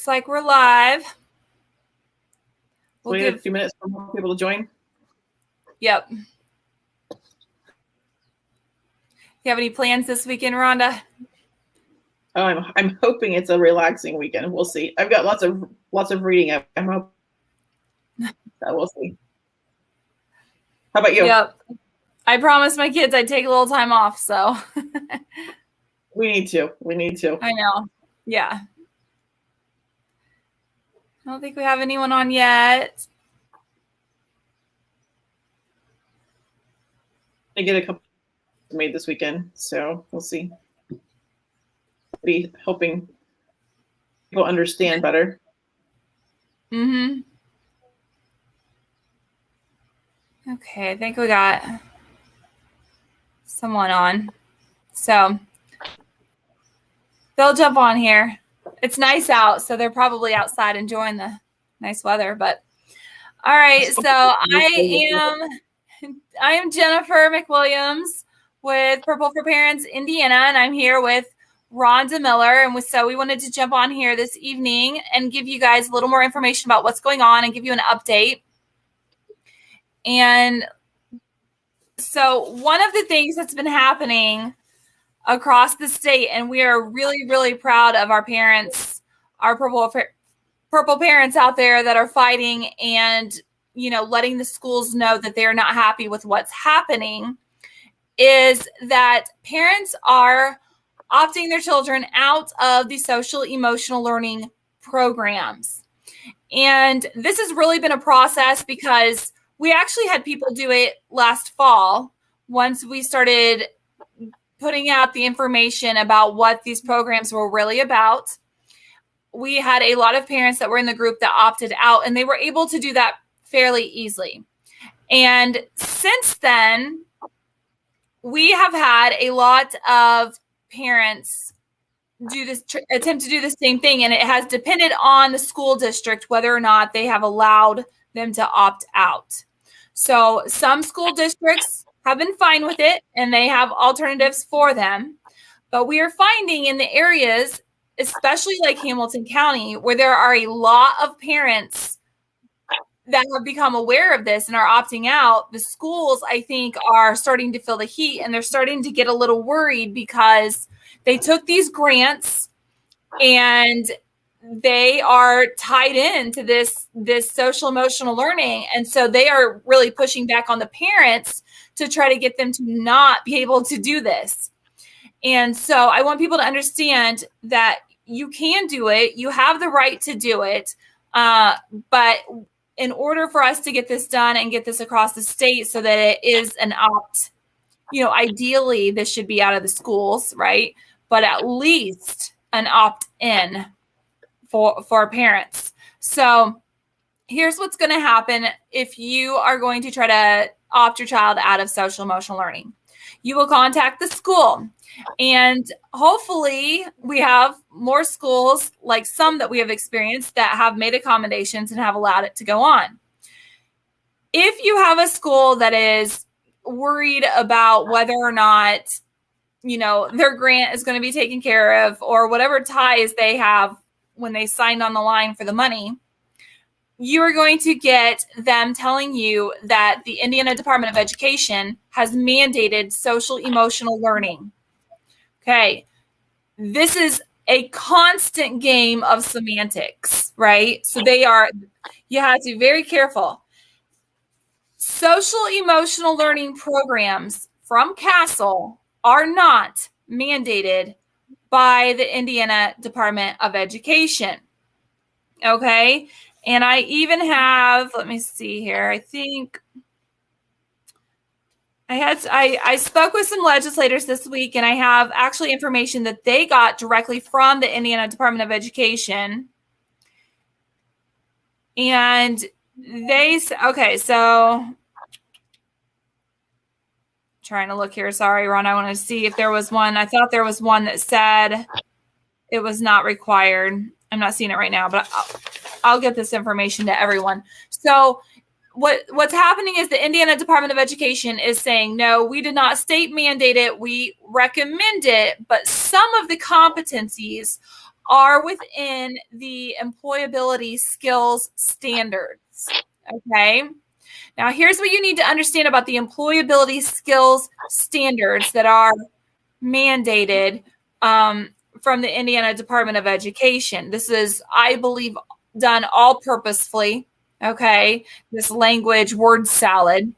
Looks like we're live. We'll give a few minutes for more people to join. Yep. You have any plans this weekend, Rhonda? Oh, I'm hoping it's a relaxing weekend. We'll see. I've got lots of reading. I'm hoping that we'll see. How about you? Yep. I promised my kids I'd take a little time off, so. We need to. I know. Yeah. I don't think we have anyone on yet. I get a couple made this weekend, so we'll see. Be hoping people understand better. Mm-hmm. Okay, I think we got someone on. So they'll jump on here. It's nice out, so they're probably outside enjoying the nice weather. But all right, so I am Jennifer McWilliams with Purple for Parents Indiana, and I'm here with Rhonda Miller. And so we wanted to jump on here this evening and give you guys a little more information about what's going on and give you an update. And so one of the things that's been happening across the state, and we are really, really proud of our parents, our purple parents out there that are fighting and, letting the schools know that they're not happy with what's happening, is that parents are opting their children out of the social emotional learning programs. And this has really been a process because we actually had people do it last fall once we started putting out the information about what these programs were really about. We had a lot of parents that were in the group that opted out, and they were able to do that fairly easily. And since then, we have had a lot of parents attempt to do the same thing, and it has depended on the school district whether or not they have allowed them to opt out. So some school districts have been fine with it, and they have alternatives for them. But we are finding in the areas, especially like Hamilton County, where there are a lot of parents that have become aware of this and are opting out, the schools, I think, are starting to feel the heat, and they're starting to get a little worried because they took these grants and they are tied into this social emotional learning. And so they are really pushing back on the parents to try to get them to not be able to do this. And so I want people to understand that you can do it. You have the right to do it. But in order for us to get this done and get this across the state so that it is an opt, ideally this should be out of the schools, right? But at least an opt-in for parents. So here's what's going to happen if you are going to try to opt your child out of social emotional learning. You will contact the school, and hopefully we have more schools like some that we have experienced that have made accommodations and have allowed it to go on. If you have a school that is worried about whether or not, their grant is going to be taken care of, or whatever ties they have when they signed on the line for the money, you are going to get them telling you that the Indiana Department of Education has mandated social emotional learning. Okay. This is a constant game of semantics, right? So you have to be very careful. Social emotional learning programs from Castle are not mandated by the Indiana Department of Education. Okay. And I even have, let me see here. I think I spoke with some legislators this week, and I have actually information that they got directly from the Indiana Department of Education. And so trying to look here. Sorry, Ron. I want to see if there was one. I thought there was one that said it was not required. I'm not seeing it right now, but I'll get this information to everyone. So what's happening is the Indiana Department of Education is saying, no, we did not state mandate it. We recommend it, but some of the competencies are within the employability skills standards. Okay. Now, here's what you need to understand about the employability skills standards that are mandated from the Indiana Department of Education. This is, I believe, done all purposefully. Okay. This language word salad.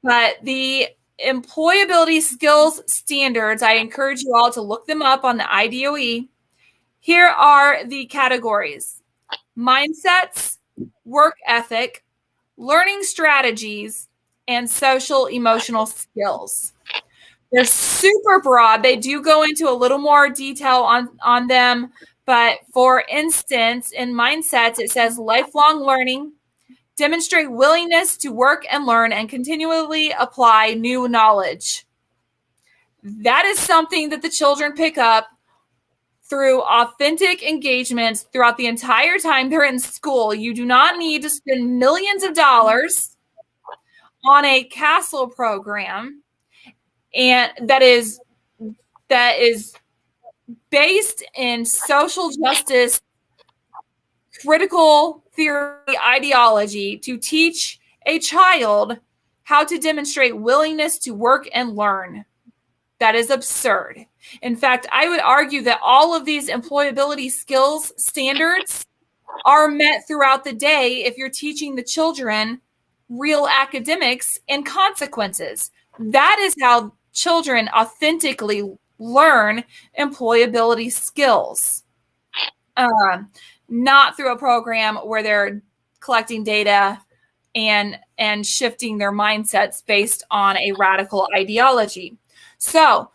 But the employability skills standards, I encourage you all to look them up on the IDOE. Here are the categories: mindsets, work ethic, learning strategies, and social emotional skills. They're super broad. They do go into a little more detail on them. But for instance, in mindsets, it says lifelong learning, demonstrate willingness to work and learn, and continually apply new knowledge. That is something that the children pick up through authentic engagements throughout the entire time they're in school. You do not need to spend millions of dollars on a CASEL program, and that is based in social justice, critical theory ideology to teach a child how to demonstrate willingness to work and learn. That is absurd. In fact, I would argue that all of these employability skills standards are met throughout the day if you're teaching the children real academics and consequences. That is how children authentically learn employability skills. Not through a program where they're collecting data and shifting their mindsets based on a radical ideology. So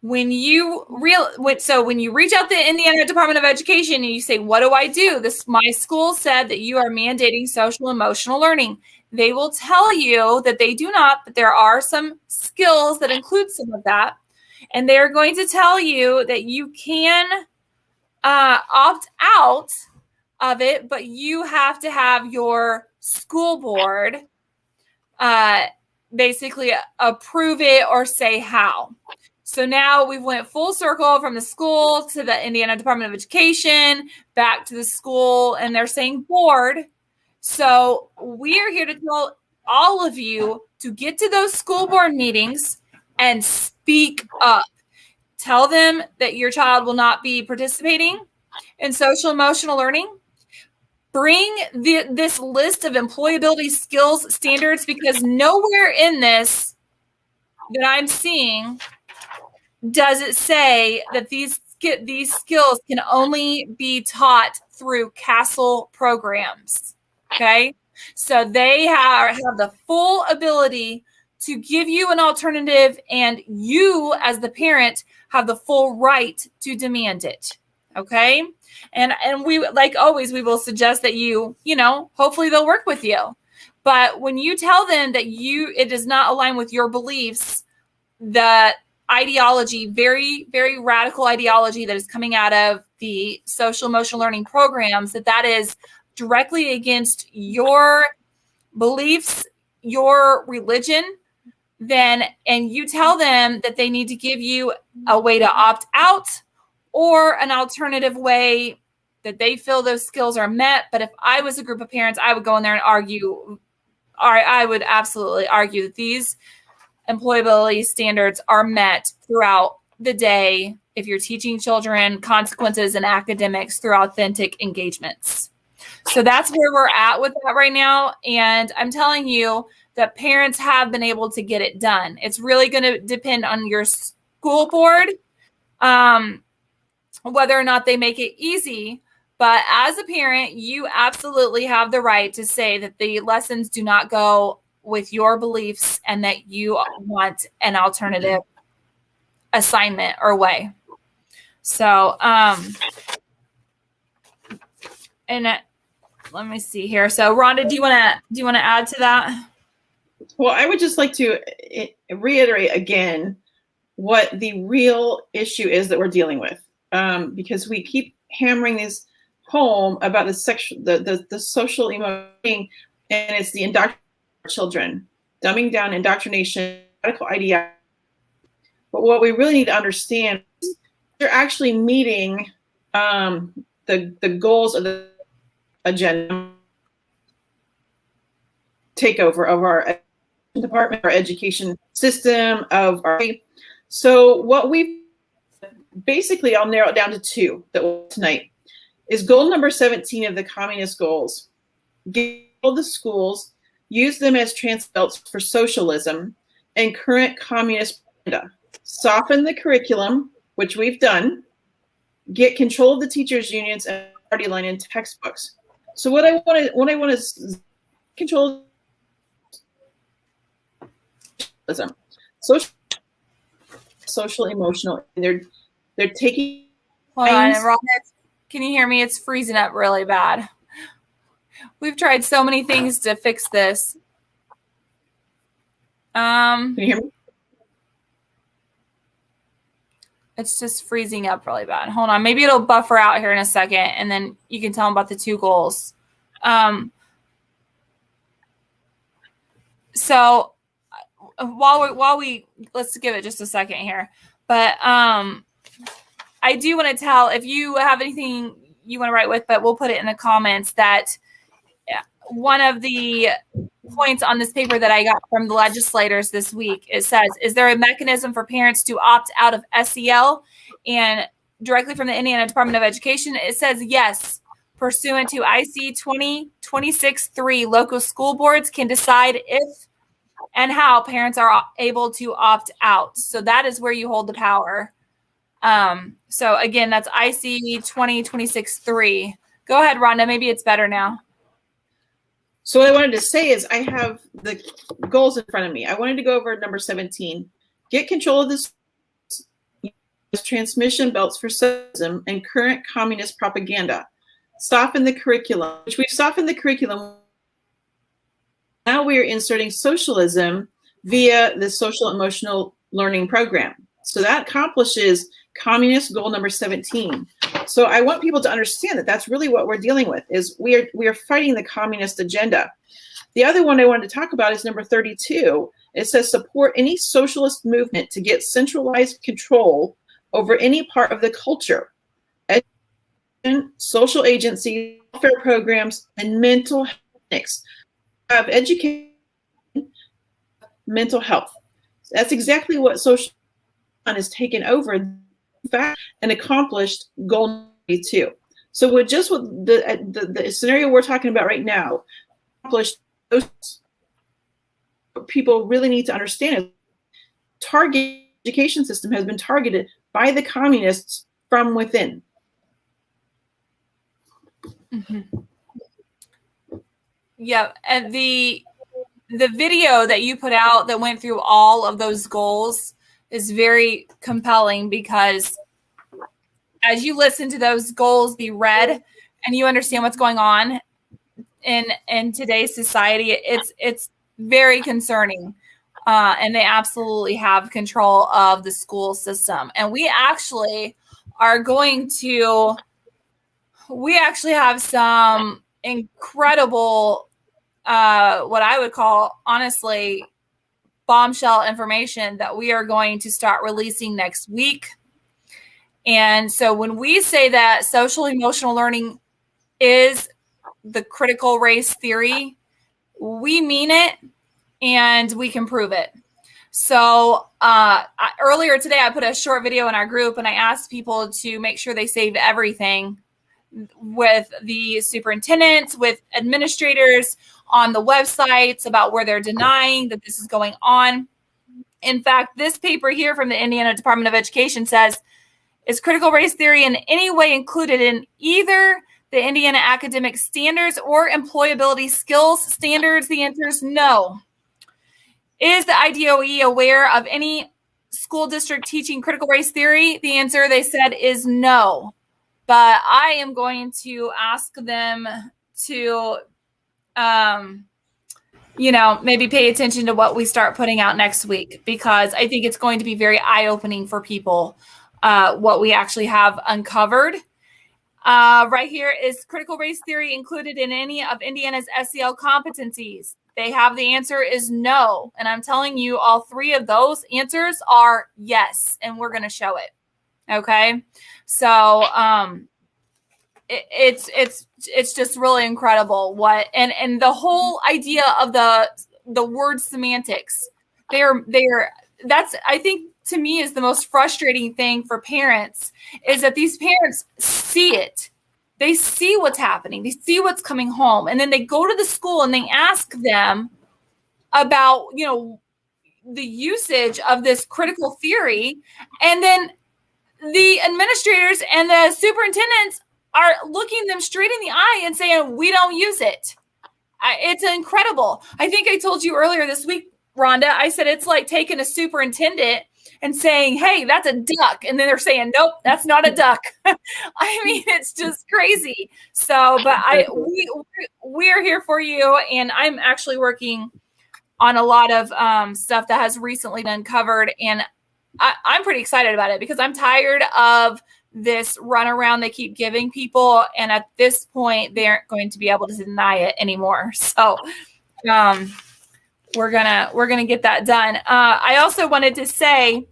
when you reach out to the Indiana Department of Education and you say, what do I do? My school said that you are mandating social emotional learning. They will tell you that they do not, but there are some skills that include some of that. And they're going to tell you that you can opt out of it, but you have to have your school board basically approve it or say how. So now we went full circle from the school to the Indiana Department of Education, back to the school, and they're saying board. So we are here to tell all of you to get to those school board meetings and speak up. Tell them that your child will not be participating in social emotional learning. Bring this list of employability skills standards, because nowhere in this that I'm seeing does it say that these skills can only be taught through CASEL programs. Okay, so they have the full ability to give you an alternative, and you as the parent have the full right to demand it. Okay. And we, like always, we will suggest that you hopefully they'll work with you. But when you tell them that it does not align with your beliefs, the ideology, very, very radical ideology that is coming out of the social emotional learning programs, that is directly against your beliefs, your religion, and you tell them that they need to give you a way to opt out or an alternative way that they feel those skills are met. But if I was a group of parents, I would go in there and argue, or I would absolutely argue that these employability standards are met throughout the day if you're teaching children consequences and academics through authentic engagements. So that's where we're at with that right now. And I'm telling you that parents have been able to get it done. It's really going to depend on your school board, whether or not they make it easy. But as a parent, you absolutely have the right to say that the lessons do not go with your beliefs and that you want an alternative assignment or way. So, let me see here. So, Rhonda, do you want to add to that? Well, I would just like to reiterate again what the real issue is that we're dealing with, because we keep hammering this home about the social emotion, and it's the indoctrination of children, dumbing down indoctrination, radical ideology. But what we really need to understand is they're actually meeting the goals of the agenda takeover of our department, our education system, of our. So what we basically, I'll narrow it down to two that tonight is goal number 17 of the communist goals. Give all the schools, use them as transfer belts for socialism and current communist propaganda. Soften the curriculum, which we've done. Get control of the teachers' unions and party line in textbooks. So what I want to control social emotional. They're taking. Hold on, Rhonda, can you hear me? It's freezing up really bad. We've tried so many things to fix this. Can you hear me? It's just freezing up really bad. Hold on. Maybe it'll buffer out here in a second, and then you can tell them about the two goals. So while we let's give it just a second here. But I do want to tell, if you have anything you want to write with, but we'll put it in the comments, that one of the points on this paper that I got from the legislators this week, it says, is there a mechanism for parents to opt out of SEL? And directly from the Indiana Department of Education, it says yes. Pursuant to IC 2026-3, local school boards can decide if and how parents are able to opt out. So that is where you hold the power. So again, that's IC 2026-3. Go ahead, Rhonda. Maybe it's better now. So what I wanted to say is I have the goals in front of me. I wanted to go over number 17. Get control of this transmission belts for socialism and current communist propaganda. Soften the curriculum, which we've softened the curriculum. Now we are inserting socialism via the social emotional learning program. So that accomplishes communist goal number 17. So I want people to understand that that's really what we're dealing with, is we are fighting the communist agenda. The other one I wanted to talk about is number 32. It says support any socialist movement to get centralized control over any part of the culture. Education, social agencies, welfare programs, and mental health clinics. Have education, mental health. That's exactly what social has taken over and accomplished goal 2. So with just what the scenario we're talking about right now, accomplished those, what people really need to understand is target education system has been targeted by the communists from within. Mm-hmm. Yeah, and the video that you put out that went through all of those goals is very compelling, because as you listen to those goals be read and you understand what's going on in today's society, it's very concerning. And they absolutely have control of the school system. And we actually have some incredible, what I would call, honestly, bombshell information that we are going to start releasing next week. And so when we say that social emotional learning is the critical race theory, we mean it, and we can prove it. So earlier today, I put a short video in our group, and I asked people to make sure they save everything with the superintendents, with administrators, on the websites about where they're denying that this is going on. In fact, this paper here from the Indiana Department of Education says, is critical race theory in any way included in either the Indiana academic standards or employability skills standards? The answer is no. Is the IDOE aware of any school district teaching critical race theory? The answer, they said, is no. But I am going to ask them to maybe pay attention to what we start putting out next week, because I think it's going to be very eye-opening for people, what we actually have uncovered. Right here, is critical race theory included in any of Indiana's SEL competencies? They have the answer is no. And I'm telling you, all three of those answers are yes, and we're going to show it. Okay. So, it's just really incredible and the whole idea of the word semantics. They're that's, I think, to me, is the most frustrating thing for parents, is that these parents see it. They see what's happening. They see what's coming home, and then they go to the school and they ask them about, the usage of this critical theory, and then the administrators and the superintendents are looking them straight in the eye and saying, we don't use it. It's incredible. I think I told you earlier this week, Rhonda, I said it's like taking a superintendent and saying, hey, that's a duck. And then they're saying, nope, that's not a duck. I mean, it's just crazy. So, but we are here for you. And I'm actually working on a lot of stuff that has recently been covered. And I'm pretty excited about it because I'm tired of this runaround they keep giving people. And at this point, they aren't going to be able to deny it anymore. So we're gonna get that done. I also wanted to say,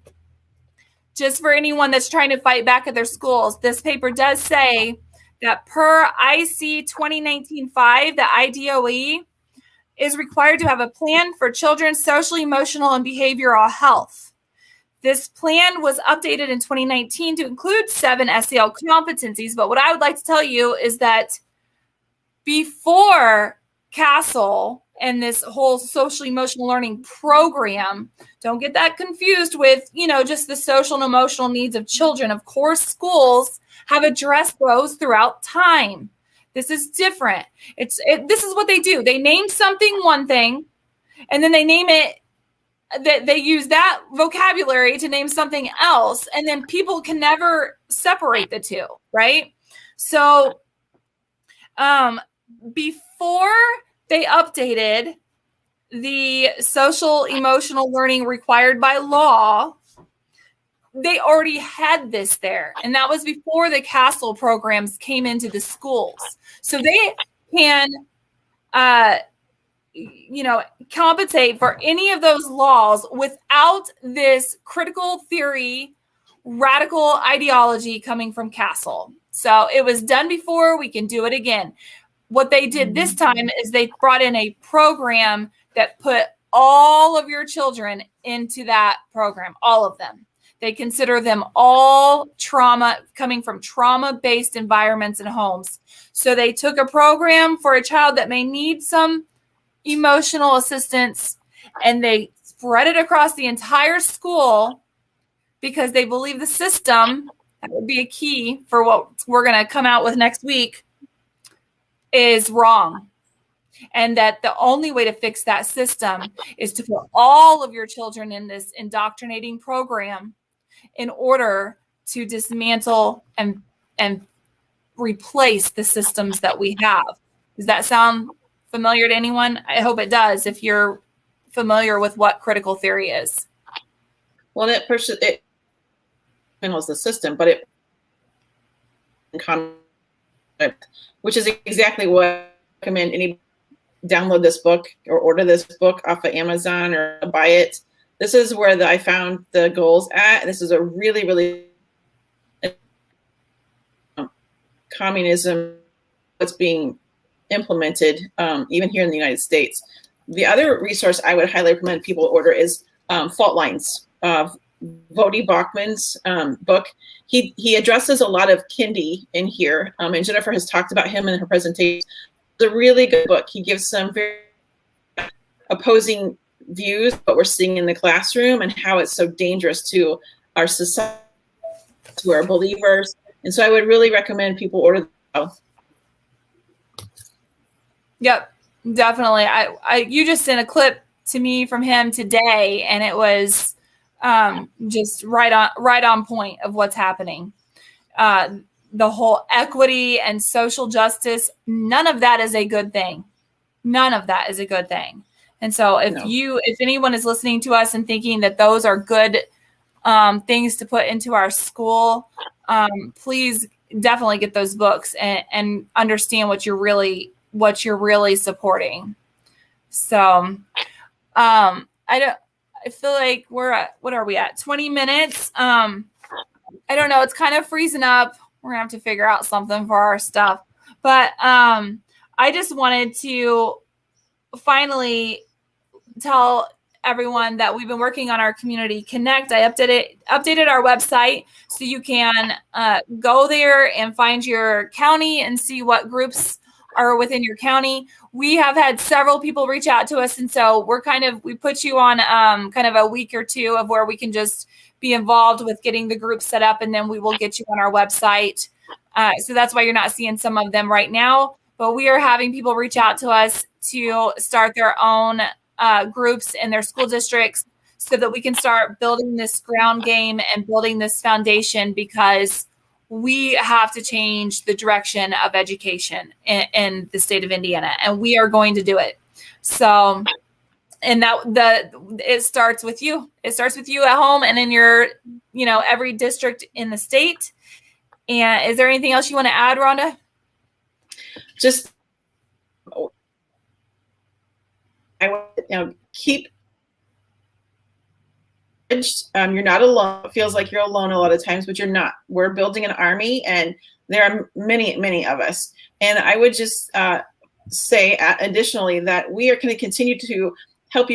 just for anyone that's trying to fight back at their schools, this paper does say that per IC 2019-5, the IDOE is required to have a plan for children's social, emotional, and behavioral health. This plan was updated in 2019 to include 7 SEL competencies. But what I would like to tell you is that before CASEL and this whole social emotional learning program, don't get that confused with, just the social and emotional needs of children. Of course, schools have addressed those throughout time. This is different. This is what they do. They name something one thing, and then they name it, that they use that vocabulary to name something else, and then people can never separate the two, right? So before they updated the social emotional learning required by law, they already had this there. And that was before the CASEL programs came into the schools. So they can, compensate for any of those laws without this critical theory, radical ideology coming from CASEL. So it was done before, we can do it again. What they did this time is they brought in a program that put all of your children into that program, all of them. They consider them all coming from trauma-based environments and homes. So they took a program for a child that may need some emotional assistance, and they spread it across the entire school because they believe the system, that would be a key for what we're going to come out with next week, is wrong. And that the only way to fix that system is to put all of your children in this indoctrinating program in order to dismantle and replace the systems that we have. Does that sound familiar to anyone? I hope it does, if you're familiar with what critical theory is. Well, it handles the system, but which is exactly what I recommend any download this book or order this book off of Amazon or buy it. This is where I found the goals at. This is a really, really communism that's being implemented, even here in the United States. The other resource I would highly recommend people order is Fault Lines, Vodi Bachman's book. He addresses a lot of Kindi in here, and Jennifer has talked about him in her presentation. It's a really good book. He gives some very opposing views of what we're seeing in the classroom and how it's so dangerous to our society, to our believers. And so I would really recommend people order the Yep, definitely. You just sent a clip to me from him today, and it was just right on point of what's happening. The whole equity and social justice, none of that is a good thing. None of that is a good thing. And so if anyone is listening to us and thinking that those are good things to put into our school, please definitely get those books and understand what you're really supporting. So I feel like we're at, what are we at? 20 minutes. I don't know. It's kind of freezing up. We're gonna have to figure out something for our stuff. But I just wanted to finally tell everyone that we've been working on our Community Connect. I updated our website so you can go there and find your county and see what groups are within your county. We have had several people reach out to us, and so we put you on kind of a week or two of where we can just be involved with getting the group set up, and then we will get you on our website. So that's why you're not seeing some of them right now, but we are having people reach out to us to start their own groups in their school districts so that we can start building this ground game and building this foundation, because we have to change the direction of education in the state of Indiana, and we are going to do it. So, and it starts with you. It starts with you at home and in your, every district in the state. And is there anything else you want to add, Rhonda? Just, keep. You're not alone. It feels like you're alone a lot of times, but you're not. We're building an army, and there are many, many of us. And I would just say additionally that we are going to continue to help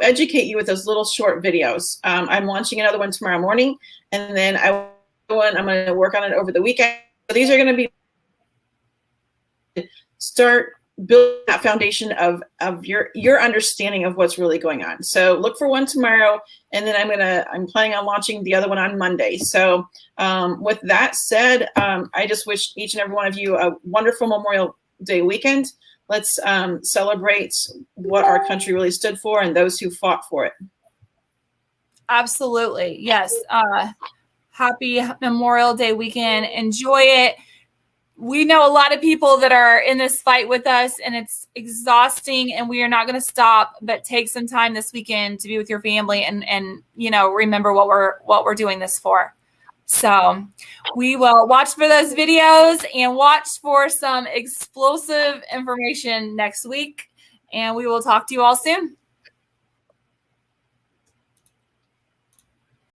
educate you with those little short videos. I'm launching another one tomorrow morning, and then I'm going to work on it over the weekend. So these are going to be start building that foundation of your understanding of what's really going on. So look for one tomorrow, and then I'm planning on launching the other one on Monday. So with that said, I just wish each and every one of you a wonderful Memorial Day weekend. Let's celebrate what our country really stood for and those who fought for it. Absolutely. Yes. Happy Memorial Day weekend. Enjoy it. We know a lot of people that are in this fight with us, and it's exhausting, and we are not going to stop, but take some time this weekend to be with your family and remember what we're doing this for. So we will watch for those videos and watch for some explosive information next week, and we will talk to you all soon.